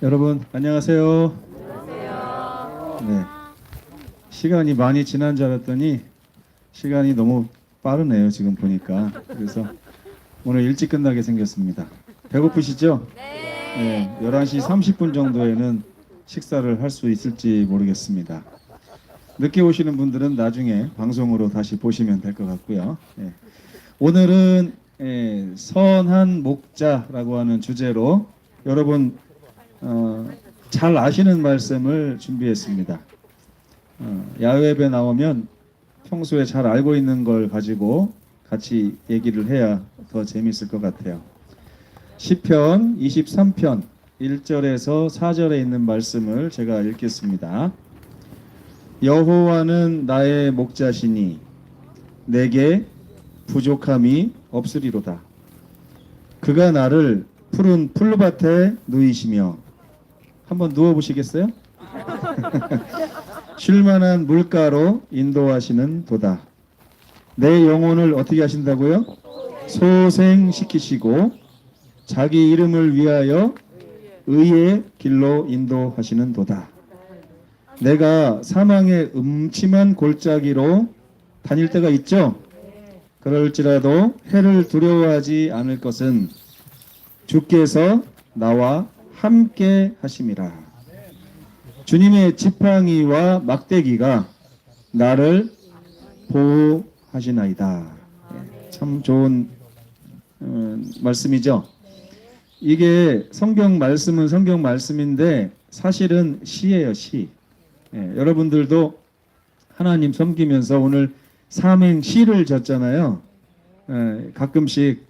여러분 안녕하세요. 안녕하세요. 네, 시간이 많이 지난 줄 알았더니 시간이 너무 빠르네요. 지금 보니까. 그래서 오늘 일찍 끝나게 생겼습니다. 배고프시죠? 네. 11시 30분 정도에는 식사를 할 수 있을지 모르겠습니다. 늦게 오시는 분들은 나중에 방송으로 다시 보시면 될 것 같고요. 네. 오늘은 선한 목자라고 하는 주제로 여러분 잘 아시는 말씀을 준비했습니다. 야외에 나오면 평소에 잘 알고 있는 걸 가지고 같이 얘기를 해야 더 재밌을 것 같아요. 시편 23편 1절에서 4절에 있는 말씀을 제가 읽겠습니다. 여호와는 나의 목자시니 내게 부족함이 없으리로다. 그가 나를 푸른 풀밭에 누이시며 한번 누워보시겠어요? 쉴만한 물가로 인도하시는 도다. 내 영혼을 어떻게 하신다고요? 소생시키시고 자기 이름을 위하여 의의 길로 인도하시는 도다. 내가 사망의 음침한 골짜기로 다닐 때가 있죠? 그럴지라도 해를 두려워하지 않을 것은 주께서 나와 함께 하심이라. 주님의 지팡이와 막대기가 나를 보호하시나이다. 참 좋은 말씀이죠. 이게 성경 말씀은 성경 말씀인데 사실은 시예요, 시. 여러분들도 하나님 섬기면서 오늘 삼행시를 졌잖아요. 가끔씩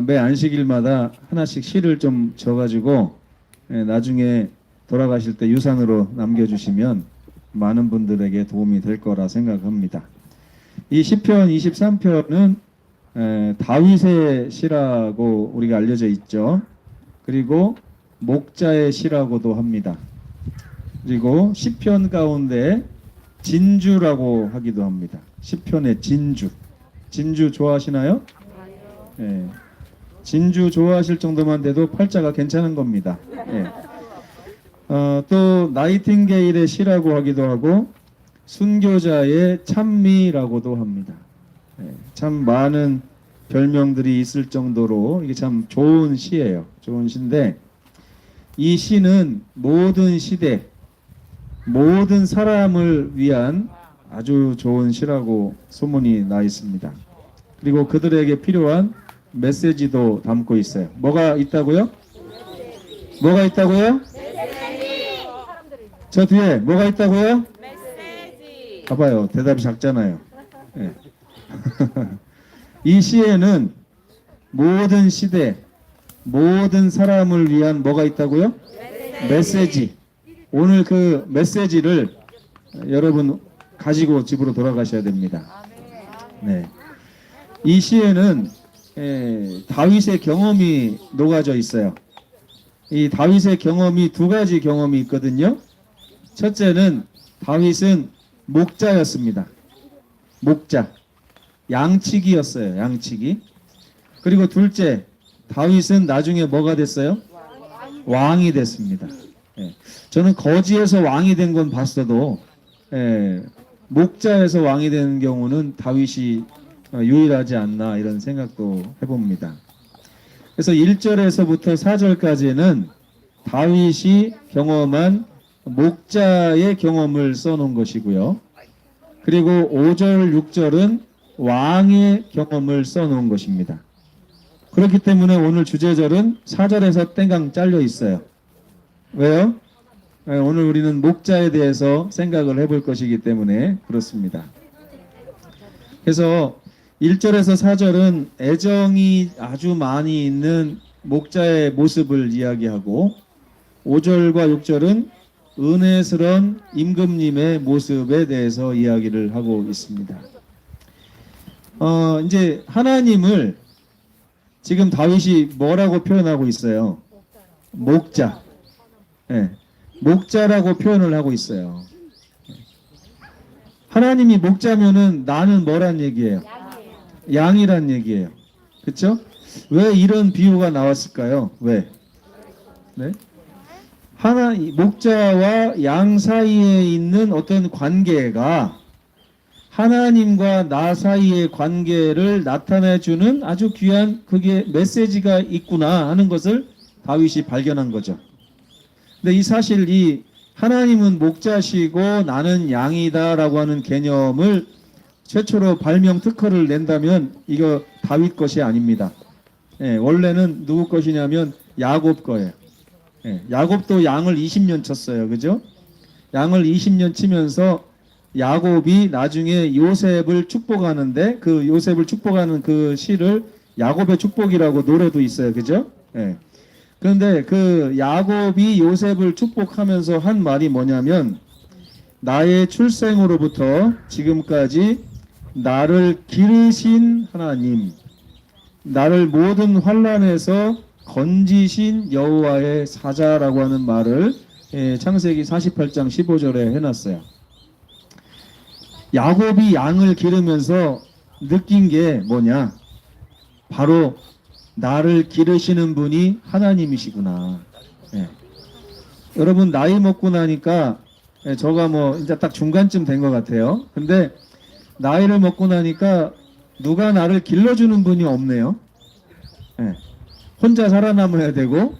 매 안식일마다 하나씩 시를 좀 져가지고 나중에 돌아가실 때 유산으로 남겨주시면 많은 분들에게 도움이 될 거라 생각합니다. 이 시편 23편은 다윗의 시라고 우리가 알려져 있죠. 그리고 목자의 시라고도 합니다. 그리고 시편 가운데 진주라고 하기도 합니다. 시편의 진주. 진주 좋아하시나요? 네. 진주 좋아하실 정도만 돼도 팔자가 괜찮은 겁니다. 네. 또 나이팅게일의 시라고 하기도 하고 순교자의 찬미라고도 합니다. 네. 참 많은 별명들이 있을 정도로 이게 참 좋은 시예요. 좋은 시인데 이 시는 모든 시대 모든 사람을 위한 아주 좋은 시라고 소문이 나 있습니다. 그리고 그들에게 필요한 메시지도 담고 있어요. 뭐가 있다고요? 뭐가 있다고요? 메시지. 저 뒤에 뭐가 있다고요? 메시지. 봐봐요. 대답이 작잖아요. 네. 이 시에는 모든 시대, 모든 사람을 위한 뭐가 있다고요? 메시지. 오늘 그 메시지를 여러분 가지고 집으로 돌아가셔야 됩니다. 네. 이 시에는 다윗의 경험이 녹아져 있어요. 이 다윗의 경험이 두 가지 경험이 있거든요. 첫째는 다윗은 목자였습니다. 목자. 양치기였어요. 양치기. 그리고 둘째, 다윗은 나중에 뭐가 됐어요? 왕이 됐습니다. 저는 거지에서 왕이 된 건 봤어도 목자에서 왕이 되는 경우는 다윗이 유일하지 않나 이런 생각도 해봅니다. 그래서 1절에서부터 4절까지는 다윗이 경험한 목자의 경험을 써놓은 것이고요. 그리고 5절, 6절은 왕의 경험을 써놓은 것입니다. 그렇기 때문에 오늘 주제절은 4절에서 땡강 잘려 있어요. 왜요? 오늘 우리는 목자에 대해서 생각을 해볼 것이기 때문에 그렇습니다. 그래서 1절에서 4절은 애정이 아주 많이 있는 목자의 모습을 이야기하고 5절과 6절은 은혜스러운 임금님의 모습에 대해서 이야기를 하고 있습니다. 이제 하나님을 지금 다윗이 뭐라고 표현하고 있어요? 목자. 네, 목자라고 표현을 하고 있어요. 하나님이 목자면은 나는 뭐란 얘기예요? 양이란 얘기예요. 그렇죠? 왜 이런 비유가 나왔을까요? 왜? 네? 하나 목자와 양 사이에 있는 어떤 관계가 하나님과 나 사이의 관계를 나타내주는 아주 귀한 그게 메시지가 있구나 하는 것을 다윗이 발견한 거죠. 근데 이 사실 이 하나님은 목자시고 나는 양이다라고 하는 개념을 최초로 발명 특허를 낸다면 이거 다윗 것이 아닙니다. 예, 원래는 누구 것이냐면 야곱 거예요. 예, 야곱도 양을 20년 쳤어요. 그죠? 양을 20년 치면서 야곱이 나중에 요셉을 축복하는데 그 요셉을 축복하는 그 시를 야곱의 축복이라고 노래도 있어요. 그죠? 예. 그런데 그 야곱이 요셉을 축복하면서 한 말이 뭐냐면 나의 출생으로부터 지금까지 나를 기르신 하나님, 나를 모든 환난에서 건지신 여호와의 사자라고 하는 말을 창세기 48장 15절에 해놨어요. 야곱이 양을 기르면서 느낀 게 뭐냐? 바로 나를 기르시는 분이 하나님이시구나. 예. 여러분 나이 먹고 나니까 저가 뭐 이제 딱 중간쯤 된 것 같아요. 근데 나이를 먹고 나니까 누가 나를 길러주는 분이 없네요. 예. 혼자 살아남아야 되고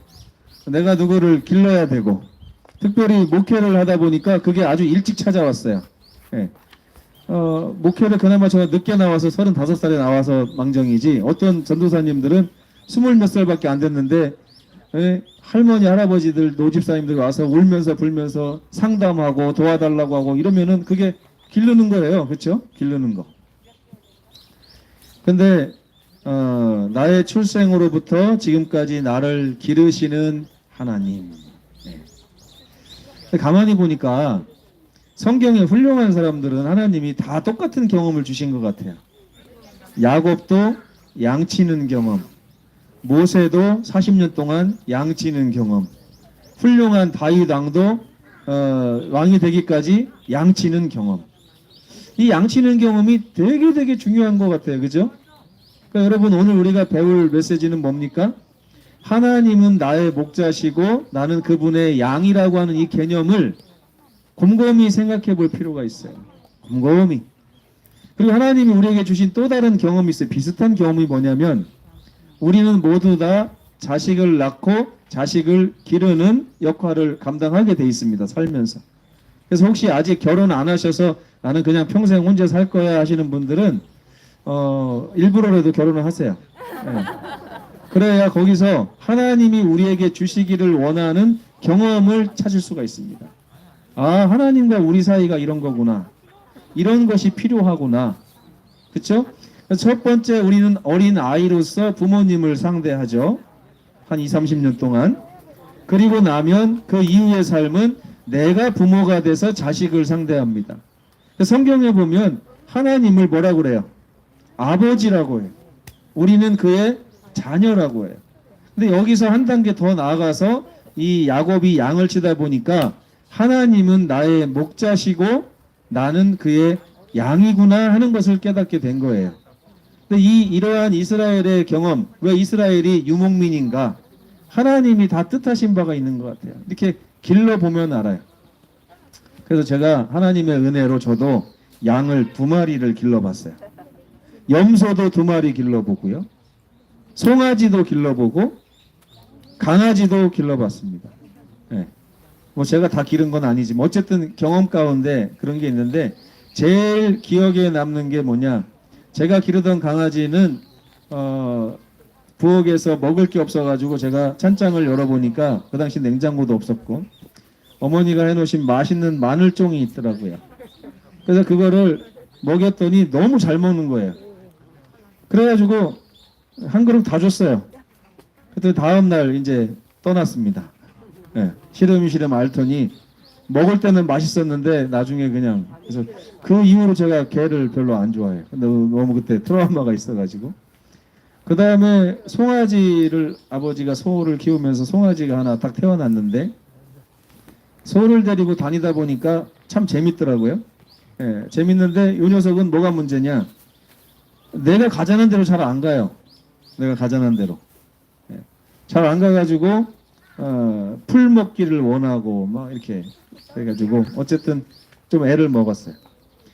내가 누구를 길러야 되고 특별히 목회를 하다 보니까 그게 아주 일찍 찾아왔어요. 예. 목회를 그나마 제가 늦게 나와서 35살에 나와서 망정이지 어떤 전도사님들은 20몇 살밖에 안 됐는데 할머니 할아버지들 노집사님들 와서 울면서 불면서 상담하고 도와달라고 하고 이러면은 그게 기르는 거예요. 그렇죠? 기르는 거. 근데 나의 출생으로부터 지금까지 나를 기르시는 하나님. 네. 가만히 보니까 성경에 훌륭한 사람들은 하나님이 다 똑같은 경험을 주신 것 같아요. 야곱도 양치는 경험, 모세도 40년 동안 양치는 경험, 훌륭한 다윗 왕도 왕이 되기까지 양치는 경험. 이 양치는 경험이 되게 중요한 것 같아요. 그죠? 그러니까 여러분 오늘 우리가 배울 메시지는 뭡니까? 하나님은 나의 목자시고 나는 그분의 양이라고 하는 이 개념을 곰곰이 생각해 볼 필요가 있어요. 곰곰이. 그리고 하나님이 우리에게 주신 또 다른 경험이 있어요. 비슷한 경험이 뭐냐면 우리는 모두 다 자식을 낳고 자식을 기르는 역할을 감당하게 돼 있습니다. 살면서. 그래서 혹시 아직 결혼 안 하셔서 나는 그냥 평생 혼자 살 거야 하시는 분들은 일부러라도 결혼을 하세요. 네. 그래야 거기서 하나님이 우리에게 주시기를 원하는 경험을 찾을 수가 있습니다. 아, 하나님과 우리 사이가 이런 거구나. 이런 것이 필요하구나. 그쵸? 첫 번째 우리는 어린 아이로서 부모님을 상대하죠. 한 20, 30년 동안. 그리고 나면 그 이후의 삶은 내가 부모가 돼서 자식을 상대합니다. 성경에 보면 하나님을 뭐라고 그래요? 아버지라고 해요. 우리는 그의 자녀라고 해요. 근데 여기서 한 단계 더 나아가서 이 야곱이 양을 치다 보니까 하나님은 나의 목자시고 나는 그의 양이구나 하는 것을 깨닫게 된 거예요. 근데 이러한 이스라엘의 경험, 왜 이스라엘이 유목민인가? 하나님이 다 뜻하신 바가 있는 것 같아요. 이렇게 길러보면 알아요. 그래서 제가 하나님의 은혜로 저도 양을 2마리를 길러봤어요. 염소도 2마리 길러보고요. 송아지도 길러보고 강아지도 길러봤습니다. 네. 뭐 제가 다 기른 건 아니지만 어쨌든 경험 가운데 그런 게 있는데 제일 기억에 남는 게 뭐냐? 제가 기르던 강아지는 부엌에서 먹을 게 없어가지고 제가 찬장을 열어보니까 그 당시 냉장고도 없었고 어머니가 해놓으신 맛있는 마늘종이 있더라고요. 그래서 그거를 먹였더니 너무 잘 먹는 거예요. 그래가지고 한 그릇 다 줬어요. 그때 다음날 이제 떠났습니다. 네, 시름시름 앓더니 먹을 때는 맛있었는데 나중에 그냥 그래서 그 이후로 제가 개를 별로 안 좋아해요. 근데 너무 그때 트라우마가 있어가지고 그 다음에 송아지를 아버지가 소를 키우면서 송아지가 하나 딱 태어났는데 소를 데리고 다니다 보니까 참 재밌더라고요. 예, 재밌는데 이 녀석은 뭐가 문제냐? 내가 가자는 대로 잘 안 가요. 내가 가자는 대로. 예. 잘 안 가가지고 풀 먹기를 원하고 막 이렇게 해가지고 어쨌든 좀 애를 먹었어요.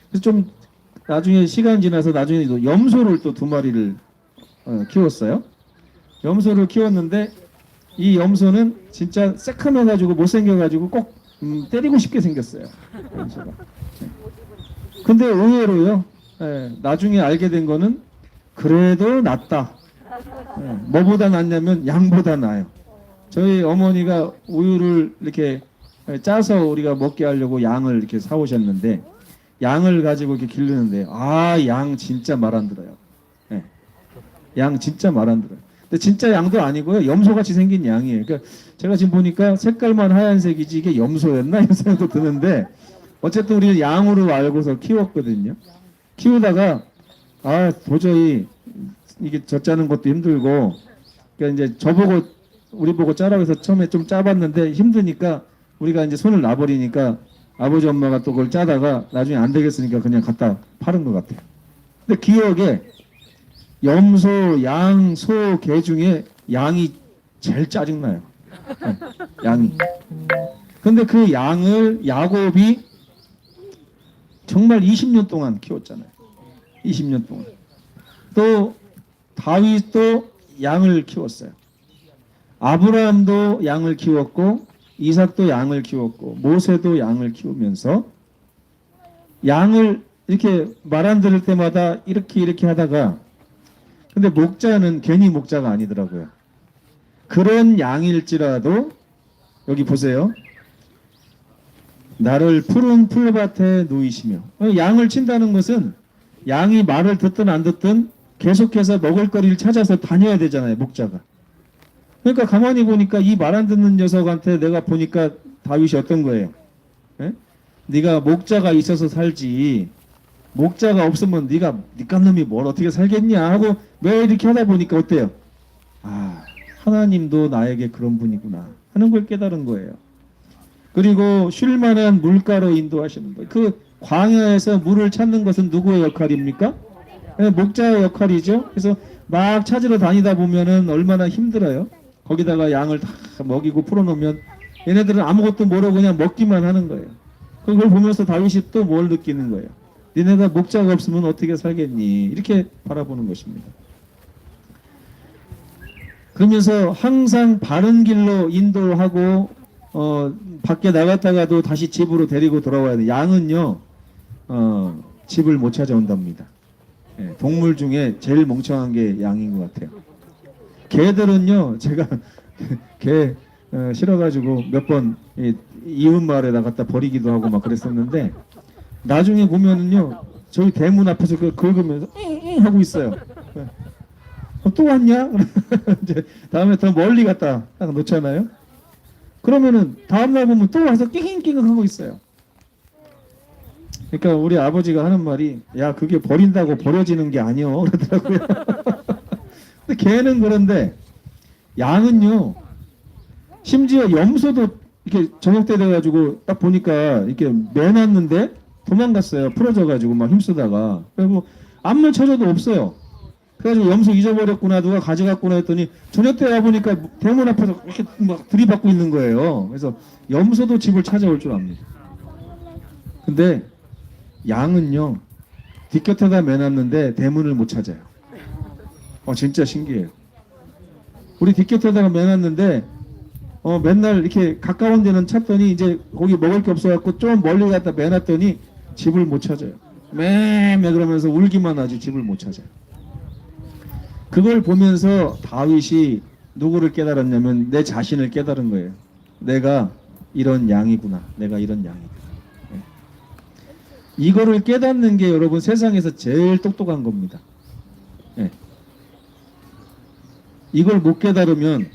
그래서 좀 나중에 시간 지나서 나중에 또 염소를 또 2마리를 키웠어요. 염소를 키웠는데 이 염소는 진짜 새카매가지고 못생겨가지고 꼭 때리고 싶게 생겼어요. 염소가. 네. 근데 의외로요. 예, 나중에 알게 된 거는 그래도 낫다. 예, 뭐보다 낫냐면 양보다 나아요. 저희 어머니가 우유를 이렇게 짜서 우리가 먹게 하려고 양을 이렇게 사오셨는데 양을 가지고 이렇게 기르는데 양 진짜 말 안 들어요. 예, 양 진짜 말 안 들어요. 근데 진짜 양도 아니고요. 염소같이 생긴 양이에요. 그러니까 제가 지금 보니까 색깔만 하얀색이지 이게 염소였나 이런 생각도 드는데 어쨌든 우리는 양으로 알고서 키웠거든요. 키우다가 도저히 이게 젖 짜는 것도 힘들고 그러니까 이제 저보고 우리 보고 짜라고 해서 처음에 좀 짜봤는데 힘드니까 우리가 이제 손을 놔버리니까 아버지 엄마가 또 그걸 짜다가 나중에 안 되겠으니까 그냥 갖다 파는 것 같아요. 근데 기억에 염소, 양, 소, 개 중에 양이 제일 짜증나요. 네, 양이. 근데 그 양을 야곱이 정말 20년 동안 키웠잖아요. 20년 동안. 또 다윗도 양을 키웠어요. 아브라함도 양을 키웠고 이삭도 양을 키웠고 모세도 양을 키우면서 양을 이렇게 말 안 들을 때마다 이렇게 하다가 근데 목자는 괜히 목자가 아니더라고요. 그런 양일지라도 여기 보세요. 나를 푸른 풀밭에 누이시며 양을 친다는 것은 양이 말을 듣든 안 듣든 계속해서 먹을거리를 찾아서 다녀야 되잖아요. 목자가. 그러니까 가만히 보니까 이 말 안 듣는 녀석한테 내가 보니까 다윗이 어떤 거예요? 에? 네가 목자가 있어서 살지 목자가 없으면 네가 니깐 놈이 뭘 어떻게 살겠냐 하고 매일 이렇게 하다 보니까 어때요? 하나님도 나에게 그런 분이구나 하는 걸 깨달은 거예요. 그리고 쉴만한 물가로 인도하시는 거예요. 그 광야에서 물을 찾는 것은 누구의 역할입니까? 목자의 역할이죠. 그래서 막 찾으러 다니다 보면은 얼마나 힘들어요. 거기다가 양을 다 먹이고 풀어놓으면 얘네들은 아무것도 모르고 그냥 먹기만 하는 거예요. 그걸 보면서 다윗이 또 뭘 느끼는 거예요. 니네가 목자가 없으면 어떻게 살겠니? 이렇게 바라보는 것입니다. 그러면서 항상 바른 길로 인도하고 밖에 나갔다가도 다시 집으로 데리고 돌아와야 돼. 양은요 집을 못 찾아온답니다. 예, 동물 중에 제일 멍청한 게 양인 것 같아요. 개들은요 제가 개 싫어가지고 몇 번 이웃 마을에다 갖다 버리기도 하고 막 그랬었는데 나중에 보면은요 저희 대문 앞에서 긁으면서 하고 있어요. 또 왔냐? 이제 다음에 더 멀리 갖다 딱 놓잖아요. 그러면은 다음날 보면 또 와서 낑낑낑 하고 있어요. 그러니까 우리 아버지가 하는 말이 야 그게 버린다고 버려지는 게 아니여 그러더라고요. 근데 개는 그런데 양은요 심지어 염소도 이렇게 저녁 때 돼가지고 딱 보니까 이렇게 매놨는데 도망갔어요. 풀어져가지고 막 힘쓰다가 그리고 아무리 찾아도 없어요. 그래가지고 염소 잊어버렸구나 누가 가져갔구나 했더니 저녁 때 와보니까 대문 앞에서 이렇게 막 들이받고 있는 거예요. 그래서 염소도 집을 찾아올 줄 압니다. 근데 양은요 뒷곁에다 매놨는데 대문을 못 찾아요. 진짜 신기해요. 우리 뒷곁에다가 매놨는데 맨날 이렇게 가까운 데는 찾더니 이제 거기 먹을 게 없어갖고 좀 멀리 갖다 매놨더니 집을 못 찾아요. 매매 그러면서 울기만 하지 집을 못 찾아요. 그걸 보면서 다윗이 누구를 깨달았냐면 내 자신을 깨달은 거예요. 내가 이런 양이구나. 내가 이런 양이구나. 네. 이거를 깨닫는 게 여러분 세상에서 제일 똑똑한 겁니다. 네. 이걸 못 깨달으면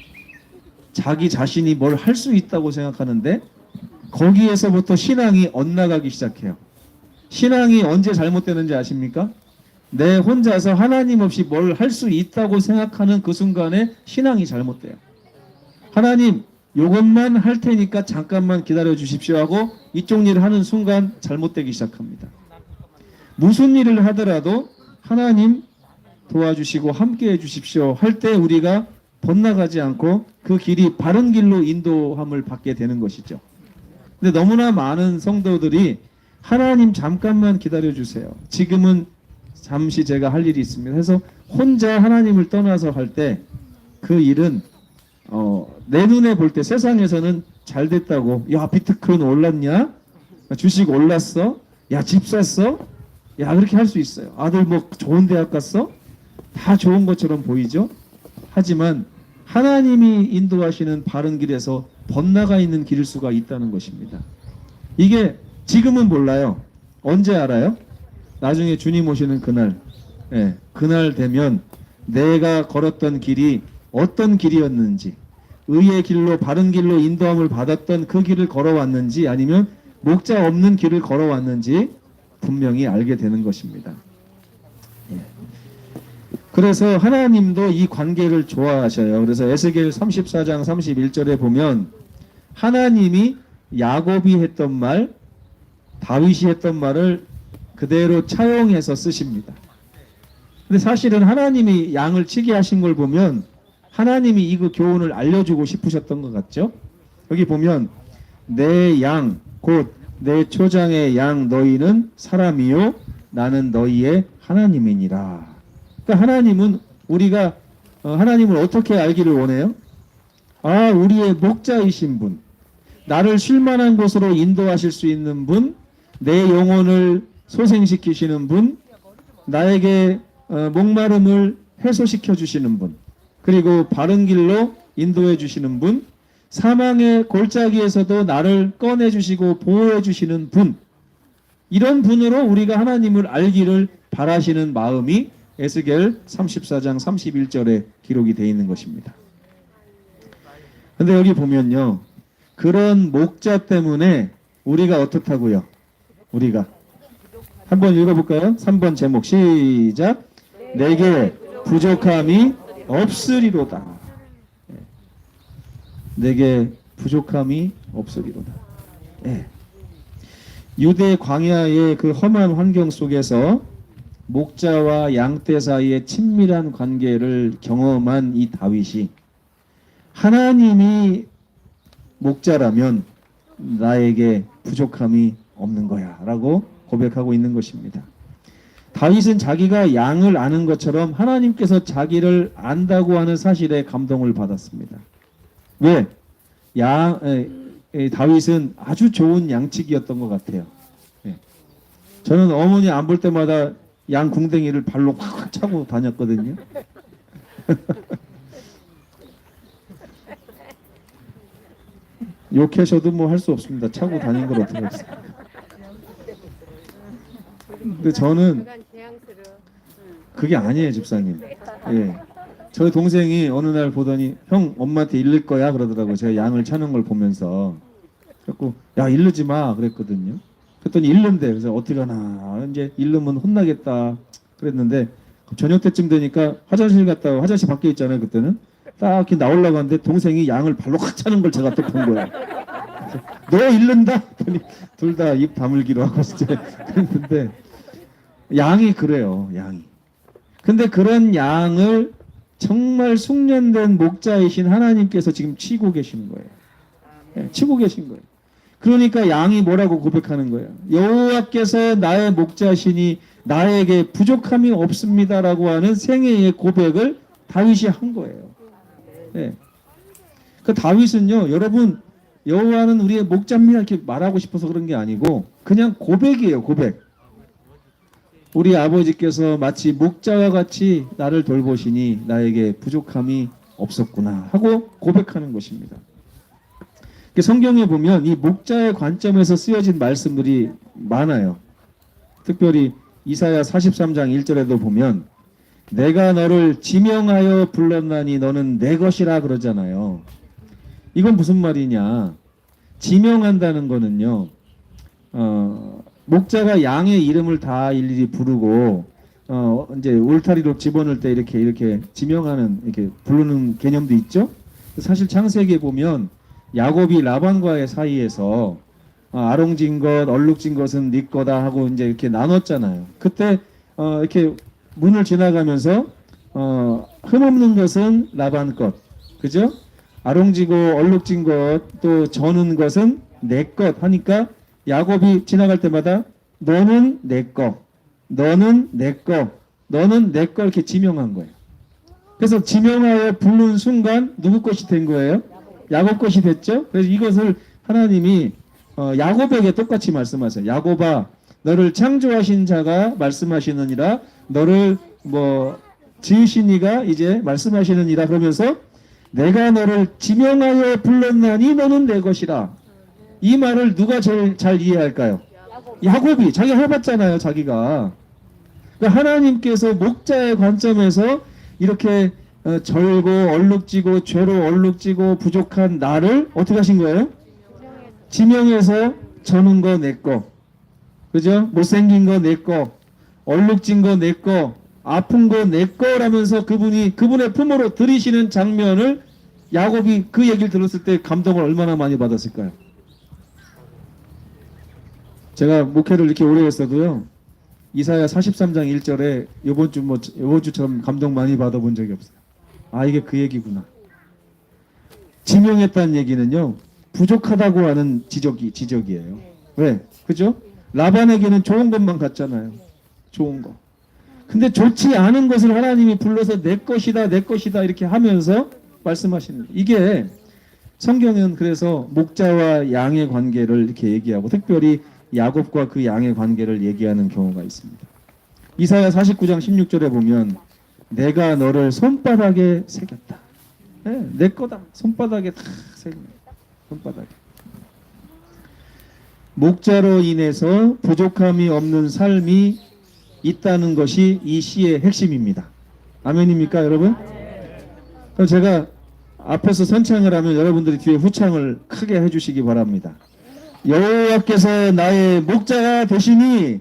자기 자신이 뭘 할 수 있다고 생각하는데 거기에서부터 신앙이 엇나가기 시작해요. 신앙이 언제 잘못되는지 아십니까? 내 혼자서 하나님 없이 뭘 할 수 있다고 생각하는 그 순간에 신앙이 잘못돼요. 하나님 요것만 할 테니까 잠깐만 기다려 주십시오 하고 이쪽 일을 하는 순간 잘못되기 시작합니다. 무슨 일을 하더라도 하나님 도와주시고 함께 해주십시오 할 때 우리가 번나가지 않고 그 길이 바른 길로 인도함을 받게 되는 것이죠. 근데 너무나 많은 성도들이 하나님 잠깐만 기다려주세요. 지금은 잠시 제가 할 일이 있습니다. 해서 혼자 하나님을 떠나서 할 때 그 일은 내 눈에 볼 때 세상에서는 잘 됐다고, 야 비트코인 올랐냐? 주식 올랐어? 야 집 샀어? 야 그렇게 할 수 있어요. 아들 뭐 좋은 대학 갔어? 다 좋은 것처럼 보이죠? 하지만 하나님이 인도하시는 바른 길에서 번나가 있는 길일 수가 있다는 것입니다. 이게 지금은 몰라요. 언제 알아요? 나중에 주님 오시는 그날, 그날 되면 내가 걸었던 길이 어떤 길이었는지, 의의 길로 바른 길로 인도함을 받았던 그 길을 걸어왔는지 아니면 목자 없는 길을 걸어왔는지 분명히 알게 되는 것입니다. 그래서 하나님도 이 관계를 좋아하셔요. 그래서 에스겔 34장 31절에 보면 하나님이 야곱이 했던 말, 다윗이 했던 말을 그대로 차용해서 쓰십니다. 근데 사실은 하나님이 양을 치게 하신 걸 보면 하나님이 이 그 교훈을 알려주고 싶으셨던 것 같죠? 여기 보면 내 양 곧 내 초장의 양 너희는 사람이요 나는 너희의 하나님이니라. 그러니까 하나님은 우리가 하나님을 어떻게 알기를 원해요? 아, 우리의 목자이신 분, 나를 쉴만한 곳으로 인도하실 수 있는 분, 내 영혼을 소생시키시는 분, 나에게 목마름을 해소시켜 주시는 분, 그리고 바른 길로 인도해 주시는 분, 사망의 골짜기에서도 나를 꺼내 주시고 보호해 주시는 분, 이런 분으로 우리가 하나님을 알기를 바라시는 마음이 에스겔 34장 31절에 기록이 되어 있는 것입니다. 근데 여기 보면요, 그런 목자 때문에 우리가 어떻다고요? 우리가 한번 읽어볼까요? 3번 제목 시작. 내게 부족함이 없으리로다. 내게 부족함이 없으리로다. 유대 광야의 그 험한 환경 속에서 목자와 양떼 사이의 친밀한 관계를 경험한 이 다윗이 하나님이 목자라면 나에게 부족함이 없는 거야 라고 고백하고 있는 것입니다. 다윗은 자기가 양을 아는 것처럼 하나님께서 자기를 안다고 하는 사실에 감동을 받았습니다. 왜? 다윗은 아주 좋은 양치기였던 것 같아요. 저는 어머니 안 볼 때마다 양 궁뎅이를 발로 확 차고 다녔거든요. 욕해셔도 뭐 할 수 없습니다. 차고 다닌 걸 어떻게 하겠어요. 근데 저는 그게 아니에요, 집사님. 저희 동생이 어느 날 보더니 형 엄마한테 일를 거야 그러더라고요. 제가 양을 차는 걸 보면서. 그래갖고 야 일르지 마 그랬거든요. 그랬더니 일른대. 그래서 어떻게 하나 이제 일르면 혼나겠다 그랬는데 저녁 때쯤 되니까 화장실 갔다가 화장실 밖에 있잖아요. 그때는 딱 이렇게 나오려고 하는데 동생이 양을 발로 확 차는 걸 제가 또 본 거예요. 너 일른다? 둘 다 입 다물기로 하고 이제 그랬는데 양이 그래요. 양이. 근데 그런 양을 정말 숙련된 목자이신 하나님께서 지금 치고 계시는 거예요. 치고 계신 거예요. 그러니까 양이 뭐라고 고백하는 거예요. 여호와께서 나의 목자시니 나에게 부족함이 없습니다라고 하는 생애의 고백을 다윗이 한 거예요. 그 다윗은요, 여러분 여호와는 우리의 목자입니다 이렇게 말하고 싶어서 그런 게 아니고 그냥 고백이에요. 고백. 우리 아버지께서 마치 목자와 같이 나를 돌보시니 나에게 부족함이 없었구나 하고 고백하는 것입니다. 성경에 보면 이 목자의 관점에서 쓰여진 말씀들이 많아요. 특별히 이사야 43장 1절에도 보면 내가 너를 지명하여 불렀나니 너는 내 것이라 그러잖아요. 이건 무슨 말이냐? 지명한다는 거는요, 목자가 양의 이름을 다 일일이 부르고 이제 울타리로 집어넣을 때 이렇게 지명하는 이렇게 부르는 개념도 있죠. 사실 창세기에 보면 야곱이 라반과의 사이에서 아롱진 것, 얼룩진 것은 네 거다 하고 이제 이렇게 나눴잖아요. 그때 이렇게 문을 지나가면서 흠없는 것은 라반 것, 그죠? 아롱지고 얼룩진 것, 또 저는 것은 내 것 하니까 야곱이 지나갈 때마다 너는 내 거, 너는 내 거, 너는 내 거 이렇게 지명한 거예요. 그래서 지명하여 부른 순간 누구 것이 된 거예요? 야곱 것이 됐죠? 그래서 이것을 하나님이 야곱에게 똑같이 말씀하세요. 야곱아, 너를 창조하신 자가 말씀하시느니라, 너를 지으신 이가 이제 말씀하시느니라, 그러면서 내가 너를 지명하여 불렀나니 너는 내 것이라. 이 말을 누가 제일 잘 이해할까요? 야곱이. 자기가 해봤잖아요, 자기가. 그러니까 하나님께서 목자의 관점에서 이렇게 절고 얼룩지고 죄로 얼룩지고 부족한 나를 어떻게 하신 거예요? 지명해서 저는 거 내 거, 그죠? 못생긴 거 내 거, 얼룩진 거 내 거, 아픈 거 내 거라면서 그분의 품으로 들이시는 장면을 야곱이 그 얘기를 들었을 때 감동을 얼마나 많이 받았을까요? 제가 목회를 이렇게 오래 했어도요, 이사야 43장 1절에 요번 주처럼 감동 많이 받아본 적이 없어요. 아, 이게 그 얘기구나. 지명했다는 얘기는요, 부족하다고 하는 지적이에요. 왜? 그죠? 라반에게는 좋은 것만 같잖아요. 좋은 거. 근데 좋지 않은 것을 하나님이 불러서 내 것이다, 내 것이다 이렇게 하면서 말씀하시는 거예요. 이게 성경은 그래서 목자와 양의 관계를 이렇게 얘기하고, 특별히 야곱과 그 양의 관계를 얘기하는 경우가 있습니다. 이사야 49장 16절에 보면 내가 너를 손바닥에 새겼다. 네, 내 거다. 손바닥에 다 새긴 거야. 손바닥에. 목자로 인해서 부족함이 없는 삶이 있다는 것이 이 시의 핵심입니다. 아멘입니까, 여러분? 그럼 제가 앞에서 선창을 하면 여러분들이 뒤에 후창을 크게 해주시기 바랍니다. 여호와께서 나의 목자가 되시니.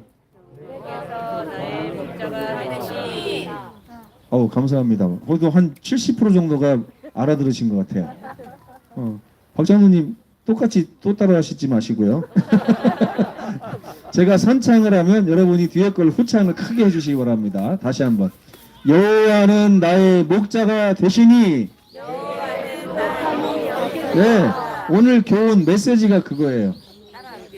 감사합니다. 거기도 한 70% 정도가 알아들으신 것 같아요. 박장로님 똑같이 또 따라 하시지 마시고요. 제가 선창을 하면 여러분이 뒤에 걸 후창을 크게 해주시기 바랍니다. 다시 한번. 여호와는 나의 목자가 되시니. 네, 오늘 교훈 메시지가 그거예요.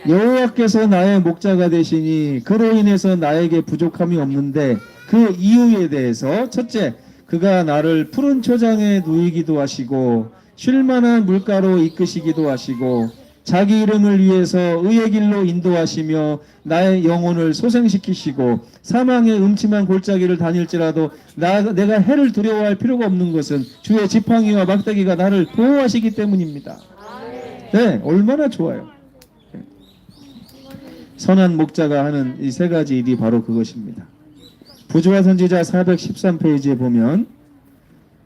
여호와께서 나의 목자가 되시니 그로 인해서 나에게 부족함이 없는데, 그 이유에 대해서 첫째, 그가 나를 푸른 초장에 누이기도 하시고 쉴만한 물가로 이끄시기도 하시고 자기 이름을 위해서 의의 길로 인도하시며 나의 영혼을 소생시키시고 사망의 음침한 골짜기를 다닐지라도 내가 해를 두려워할 필요가 없는 것은 주의 지팡이와 막대기가 나를 보호하시기 때문입니다. 네, 얼마나 좋아요. 선한 목자가 하는 이 세 가지 일이 바로 그것입니다. 부조화 선지자 413페이지에 보면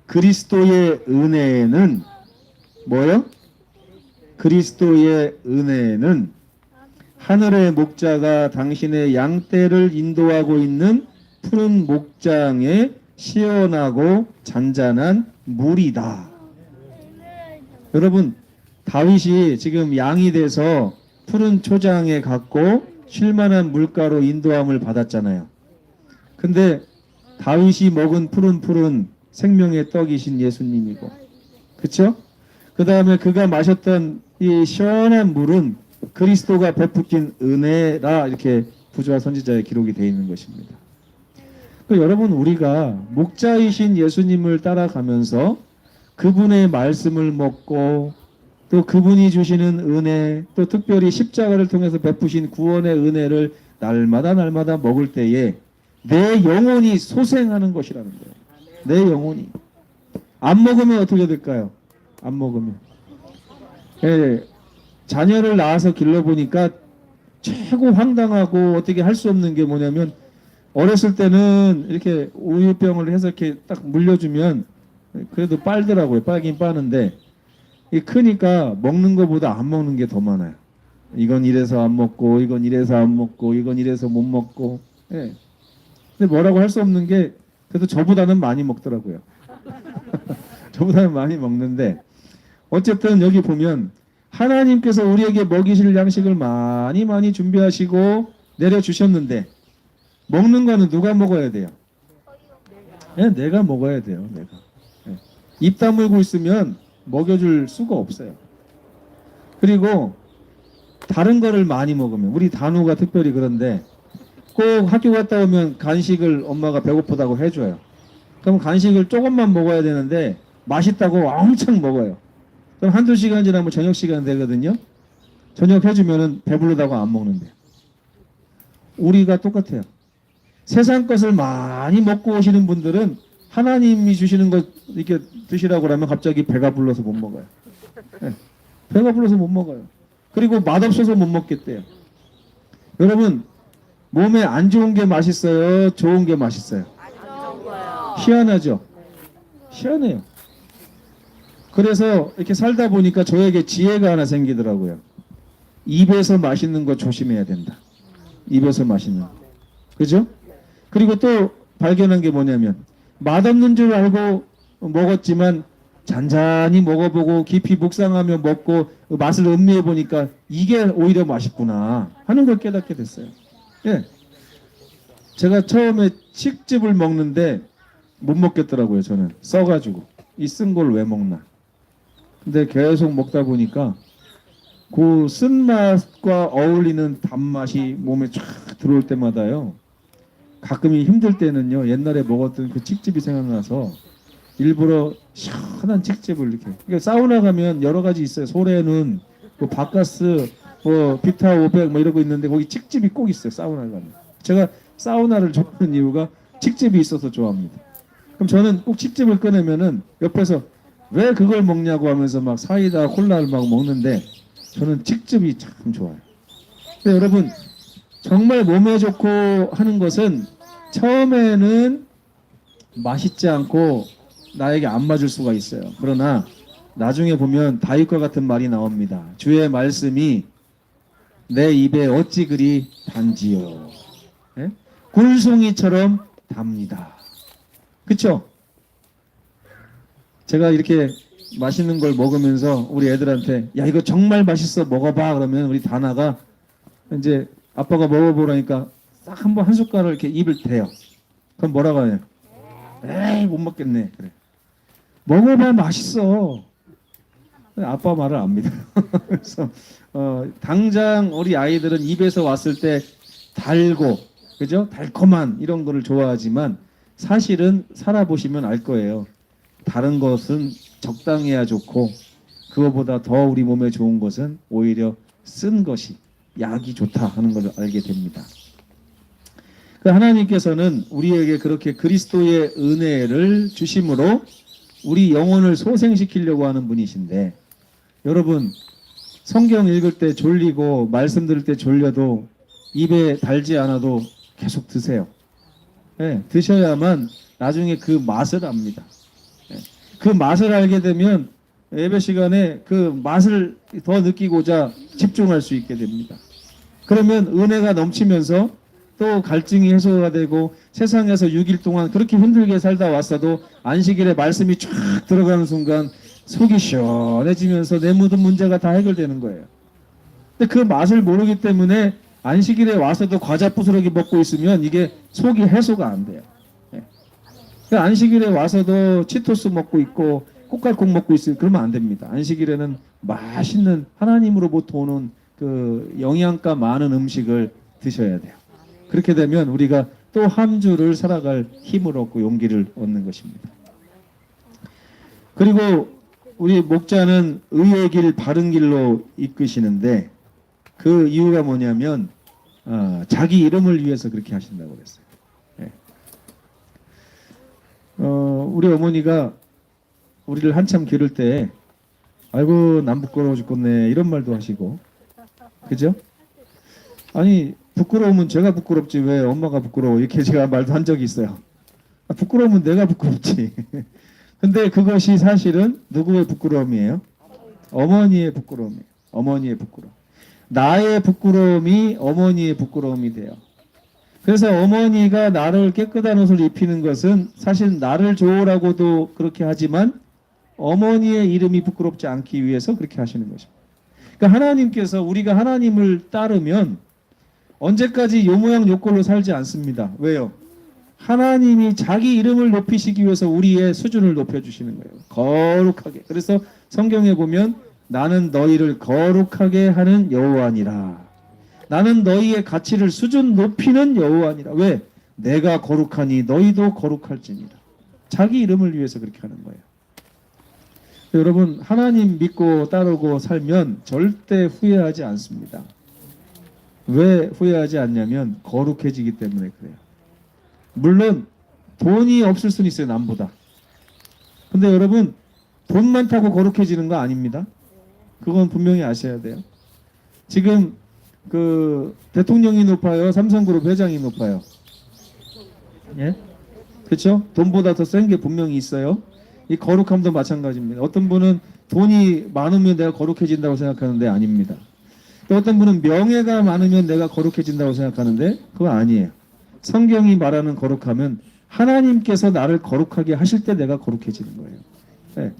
그리스도의 은혜는 뭐요? 그리스도의 은혜는 하늘의 목자가 당신의 양떼를 인도하고 있는 푸른 목장에 시원하고 잔잔한 물이다. 여러분, 다윗이 지금 양이 돼서 푸른 초장에 갔고 쉴만한 물가로 인도함을 받았잖아요. 근데 다윗이 먹은 푸른 생명의 떡이신 예수님이고, 그쵸? 그 다음에 그가 마셨던 이 시원한 물은 그리스도가 베푸신 은혜라, 이렇게 부조화 선지자의 기록이 되어 있는 것입니다. 여러분, 우리가 목자이신 예수님을 따라가면서 그분의 말씀을 먹고 또 그분이 주시는 은혜, 또 특별히 십자가를 통해서 베푸신 구원의 은혜를 날마다 먹을 때에 내 영혼이 소생하는 것이라는 거예요. 내 영혼이. 안 먹으면 어떻게 될까요? 안 먹으면. 자녀를 낳아서 길러보니까 최고 황당하고 어떻게 할 수 없는 게 뭐냐면, 어렸을 때는 이렇게 우유병을 해서 이렇게 딱 물려주면 그래도 빨더라고요. 빨긴 빠는데, 크니까 먹는 것보다 안 먹는 게 더 많아요. 이건 이래서 안 먹고, 이건 이래서 안 먹고, 이건 이래서 못 먹고. 예. 근데 뭐라고 할 수 없는 게, 그래도 저보다는 많이 먹더라고요. 저보다는 많이 먹는데, 어쨌든 여기 보면 하나님께서 우리에게 먹이실 양식을 많이 준비하시고 내려주셨는데, 먹는 거는 누가 먹어야 돼요? 예, 내가 먹어야 돼요. 내가. 예. 입 다물고 있으면 먹여줄 수가 없어요. 그리고 다른 거를 많이 먹으면 우리 단우가 특별히 그런데 꼭 학교 갔다 오면 간식을 엄마가 배고프다고 해줘요. 그럼 간식을 조금만 먹어야 되는데 맛있다고 엄청 먹어요. 그럼 한두 시간 지나면 저녁 시간 되거든요. 저녁 해주면은 배부르다고 안 먹는데요. 우리가 똑같아요. 세상 것을 많이 먹고 오시는 분들은 하나님이 주시는 것 이렇게 드시라고 하면 갑자기 배가 불러서 못 먹어요. 네. 배가 불러서 못 먹어요. 그리고 맛없어서 못 먹겠대요. 여러분, 몸에 안 좋은 게 맛있어요? 좋은 게 맛있어요? 희한하죠? 희한해요. 그래서 이렇게 살다 보니까 저에게 지혜가 하나 생기더라고요. 입에서 맛있는 거 조심해야 된다. 입에서 맛있는 거. 그죠? 그리고 또 발견한 게 뭐냐면 맛없는 줄 알고 먹었지만 잔잔히 먹어보고 깊이 묵상하며 먹고 맛을 음미해 보니까 이게 오히려 맛있구나 하는 걸 깨닫게 됐어요. 예. 제가 처음에 칡즙을 먹는데 못 먹겠더라고요. 저는 써가지고 이 쓴 걸 왜 먹나. 근데 계속 먹다 보니까 그 쓴맛과 어울리는 단맛이 몸에 쫙 들어올 때마다요. 가끔 힘들 때는요. 옛날에 먹었던 그 칡즙이 생각나서 일부러 시원한 칡즙을 이렇게. 그러니까 사우나 가면 여러 가지 있어요. 소래눈, 뭐 바카스, 뭐 비타 500 뭐 이러고 있는데 거기 칡즙이 꼭 있어요. 사우나 가면. 제가 사우나를 좋아하는 이유가 칡즙이 있어서 좋아합니다. 그럼 저는 꼭 칡즙을 꺼내면은 옆에서 왜 그걸 먹냐고 하면서 막 사이다 콜라를 막 먹는데 저는 칡즙이 참 좋아요. 근데 여러분 정말 몸에 좋고 하는 것은 처음에는 맛있지 않고 나에게 안 맞을 수가 있어요. 그러나 나중에 보면 다윗과 같은 말이 나옵니다. 주의 말씀이 내 입에 어찌 그리 단지요. 예? 굴송이처럼 답니다. 그쵸? 제가 이렇게 맛있는 걸 먹으면서 우리 애들한테 야 이거 정말 맛있어 먹어봐 그러면 우리 다나가 이제 아빠가 먹어보라니까 딱 한번 한 숟가락 이렇게 입을 대요. 그럼 뭐라고 하냐? 에이 못 먹겠네. 그래. 먹어봐 맛있어. 아빠 말을 안 믿어요. 그래서 당장 우리 아이들은 입에서 왔을 때 달고 그죠? 달콤한 이런 거를 좋아하지만 사실은 살아보시면 알 거예요. 다른 것은 적당해야 좋고 그거보다 더 우리 몸에 좋은 것은 오히려 쓴 것이 약이 좋다 하는 걸 알게 됩니다. 하나님께서는 우리에게 그렇게 그리스도의 은혜를 주심으로 우리 영혼을 소생시키려고 하는 분이신데 여러분 성경 읽을 때 졸리고 말씀 들을 때 졸려도 입에 달지 않아도 계속 드세요. 네, 드셔야만 나중에 그 맛을 압니다. 네, 그 맛을 알게 되면 예배 시간에 그 맛을 더 느끼고자 집중할 수 있게 됩니다. 그러면 은혜가 넘치면서 또 갈증이 해소가 되고 세상에서 6일 동안 그렇게 힘들게 살다 왔어도 안식일에 말씀이 쫙 들어가는 순간 속이 시원해지면서 내 모든 문제가 다 해결되는 거예요. 근데 그 맛을 모르기 때문에 안식일에 와서도 과자 부스러기 먹고 있으면 이게 속이 해소가 안 돼요. 네. 안식일에 와서도 치토스 먹고 있고 꽃갈콩 먹고 있으면 그러면 안 됩니다. 안식일에는 맛있는 하나님으로부터 오는 그 영양가 많은 음식을 드셔야 돼요. 그렇게 되면 우리가 또 한 주를 살아갈 힘을 얻고 용기를 얻는 것입니다. 그리고 우리 목자는 의의 길 바른 길로 이끄시는데 그 이유가 뭐냐면 자기 이름을 위해서 그렇게 하신다고 그랬어요. 네. 우리 어머니가 우리를 한참 기를 때 아이고 난 부끄러워 죽겠네 이런 말도 하시고 그죠? 아니 부끄러우면 제가 부끄럽지 왜 엄마가 부끄러워 이렇게 제가 말도 한 적이 있어요. 부끄러우면 내가 부끄럽지. 근데 그것이 사실은 누구의 부끄러움이에요? 어머니의 부끄러움이에요. 어머니의 부끄러움. 나의 부끄러움이 어머니의 부끄러움이 돼요. 그래서 어머니가 나를 깨끗한 옷을 입히는 것은 사실 나를 좋으라고도 그렇게 하지만 어머니의 이름이 부끄럽지 않기 위해서 그렇게 하시는 것입니다. 그러니까 하나님께서 우리가 하나님을 따르면 언제까지 요 모양 요 꼴로 살지 않습니다. 왜요? 하나님이 자기 이름을 높이시기 위해서 우리의 수준을 높여주시는 거예요. 거룩하게. 그래서 성경에 보면 나는 너희를 거룩하게 하는 여호와니라. 나는 너희의 가치를 수준 높이는 여호와니라. 왜? 내가 거룩하니 너희도 거룩할지니라. 자기 이름을 위해서 그렇게 하는 거예요. 여러분, 하나님 믿고 따르고 살면 절대 후회하지 않습니다. 왜 후회하지 않냐면 거룩해지기 때문에 그래요. 물론 돈이 없을 수는 있어요, 남보다. 근데 여러분, 돈 많다고 거룩해지는 거 아닙니다. 그건 분명히 아셔야 돼요. 지금 그 대통령이 높아요, 삼성그룹 회장이 높아요? 예? 그렇죠? 돈보다 더 센 게 분명히 있어요. 이 거룩함도 마찬가지입니다. 어떤 분은 돈이 많으면 내가 거룩해진다고 생각하는데 아닙니다. 또 어떤 분은 명예가 많으면 내가 거룩해진다고 생각하는데 그거 아니에요. 성경이 말하는 거룩함은 하나님께서 나를 거룩하게 하실 때 내가 거룩해지는 거예요. 네.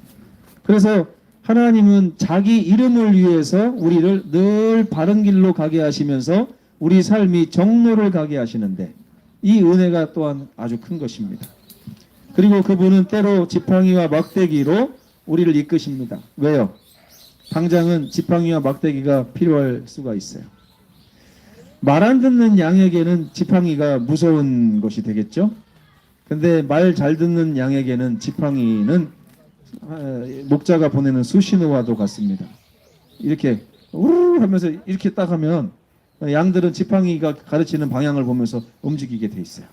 그래서 하나님은 자기 이름을 위해서 우리를 늘 바른 길로 가게 하시면서 우리 삶이 정로를 가게 하시는데 이 은혜가 또한 아주 큰 것입니다. 그리고 그분은 때로 지팡이와 막대기로 우리를 이끄십니다. 왜요? 당장은 지팡이와 막대기가 필요할 수가 있어요. 말 안 듣는 양에게는 지팡이가 무서운 것이 되겠죠? 근데 말 잘 듣는 양에게는 지팡이는 목자가 보내는 수신호와도 같습니다. 이렇게 우르르 하면서 이렇게 딱 하면 양들은 지팡이가 가르치는 방향을 보면서 움직이게 돼 있어요.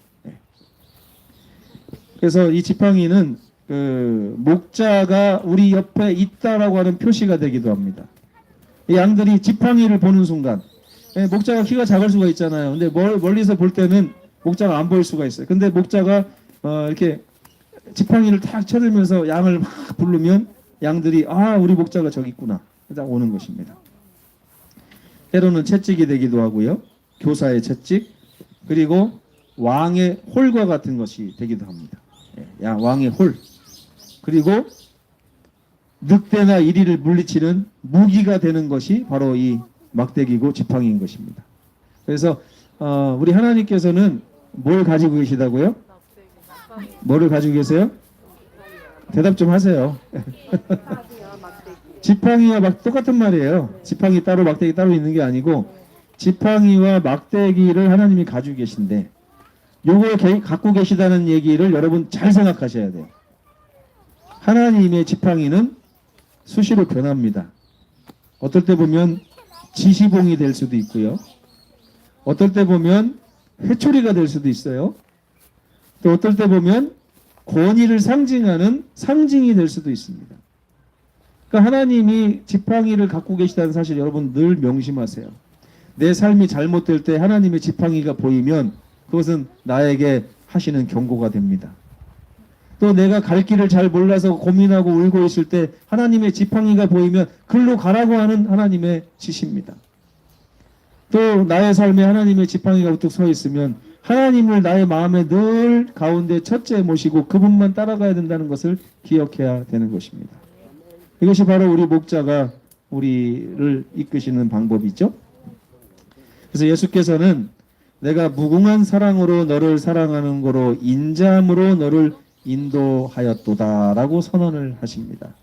그래서 이 지팡이는 그 목자가 우리 옆에 있다라고 하는 표시가 되기도 합니다. 이 양들이 지팡이를 보는 순간, 목자가 키가 작을 수가 있잖아요. 근데 멀리서 볼 때는 목자가 안 보일 수가 있어요. 근데 목자가 이렇게 지팡이를 탁 쳐들면서 양을 막 부르면 양들이 우리 목자가 저기 있구나 딱 오는 것입니다. 때로는 채찍이 되기도 하고요. 교사의 채찍, 그리고 왕의 홀과 같은 것이 되기도 합니다. 왕의 홀, 그리고 늑대나 이리를 물리치는 무기가 되는 것이 바로 이 막대기고 지팡이인 것입니다. 그래서 우리 하나님께서는 뭘 가지고 계시다고요? 뭐를 가지고 계세요? 대답 좀 하세요. 지팡이와 똑같은 말이에요. 지팡이 따로 막대기 따로 있는 게 아니고 지팡이와 막대기를 하나님이 가지고 계신데 요걸 갖고 계시다는 얘기를 여러분 잘 생각하셔야 돼요. 하나님의 지팡이는 수시로 변합니다. 어떨 때 보면 지시봉이 될 수도 있고요. 어떨 때 보면 회초리가 될 수도 있어요. 또 어떨 때 보면 권위를 상징하는 상징이 될 수도 있습니다. 그러니까 하나님이 지팡이를 갖고 계시다는 사실 여러분 늘 명심하세요. 내 삶이 잘못될 때 하나님의 지팡이가 보이면 그것은 나에게 하시는 경고가 됩니다. 또 내가 갈 길을 잘 몰라서 고민하고 울고 있을 때 하나님의 지팡이가 보이면 글로 가라고 하는 하나님의 지시입니다. 또 나의 삶에 하나님의 지팡이가 우뚝 서 있으면 하나님을 나의 마음에 늘 가운데 첫째 모시고 그분만 따라가야 된다는 것을 기억해야 되는 것입니다. 이것이 바로 우리 목자가 우리를 이끄시는 방법이죠. 그래서 예수께서는 내가 무궁한 사랑으로 너를 사랑하는 거로 인자함으로 너를 인도하였도다 라고 선언을 하십니다.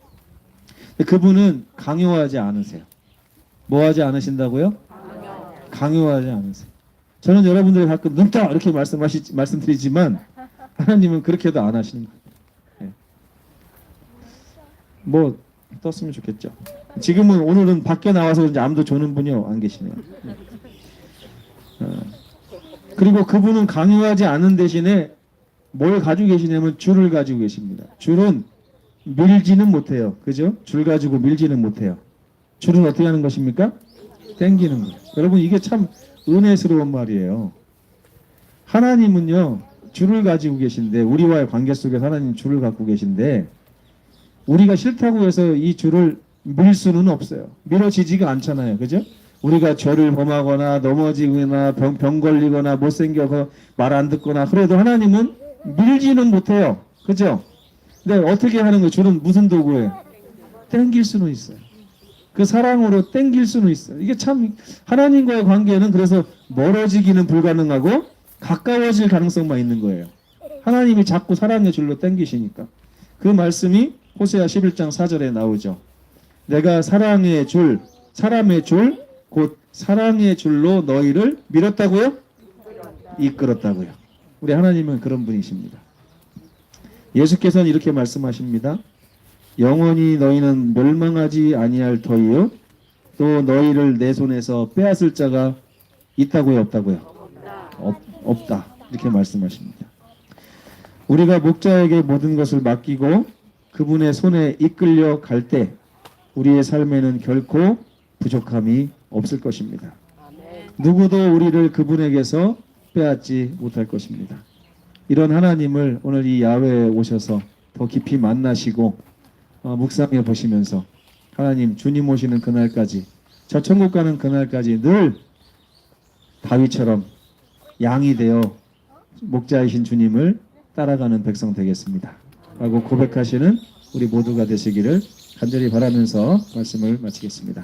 그분은 강요하지 않으세요. 뭐 하지 않으신다고요? 강요하지 않으세요. 저는 여러분들이 가끔 늙다 이렇게 말씀드리지만 하나님은 그렇게도 안 하시는 거예요. 뭐 떴으면 좋겠죠. 지금은 오늘은 밖에 나와서 이제 아무도 조는 분이 안 계시네요. 그리고 그분은 강요하지 않은 대신에 뭘 가지고 계시냐면 줄을 가지고 계십니다. 줄은 밀지는 못해요. 그죠? 줄 가지고 밀지는 못해요. 줄은 어떻게 하는 것입니까? 당기는 거예요. 여러분 이게 참 은혜스러운 말이에요. 하나님은요 줄을 가지고 계신데 우리와의 관계 속에서 하나님 줄을 갖고 계신데 우리가 싫다고 해서 이 줄을 밀 수는 없어요. 밀어지지가 않잖아요. 그죠? 우리가 죄를 범하거나 넘어지거나 병 걸리거나 못생겨서 말 안 듣거나 그래도 하나님은 밀지는 못해요. 그죠? 근데 어떻게 하는 거예요? 줄은 무슨 도구예요? 땡길 수는 있어요. 그 사랑으로 땡길 수는 있어요. 이게 참 하나님과의 관계는 그래서 멀어지기는 불가능하고 가까워질 가능성만 있는 거예요. 하나님이 자꾸 사랑의 줄로 당기시니까. 그 말씀이 호세아 11장 4절에 나오죠. 내가 사랑의 줄, 사람의 줄, 곧 사랑의 줄로 너희를 밀었다고요? 이끌었다고요. 우리 하나님은 그런 분이십니다. 예수께서는 이렇게 말씀하십니다. 영원히 너희는 멸망하지 아니할 터이요 또 너희를 내 손에서 빼앗을 자가 있다고요, 없다고요? 없다. 이렇게 말씀하십니다. 우리가 목자에게 모든 것을 맡기고 그분의 손에 이끌려 갈 때 우리의 삶에는 결코 부족함이 없을 것입니다. 누구도 우리를 그분에게서 빼앗지 못할 것입니다. 이런 하나님을 오늘 이 야외에 오셔서 더 깊이 만나시고 묵상해 보시면서 하나님 주님 오시는 그날까지 저 천국 가는 그날까지 늘 다윗처럼 양이 되어 목자이신 주님을 따라가는 백성 되겠습니다 라고 고백하시는 우리 모두가 되시기를 간절히 바라면서 말씀을 마치겠습니다.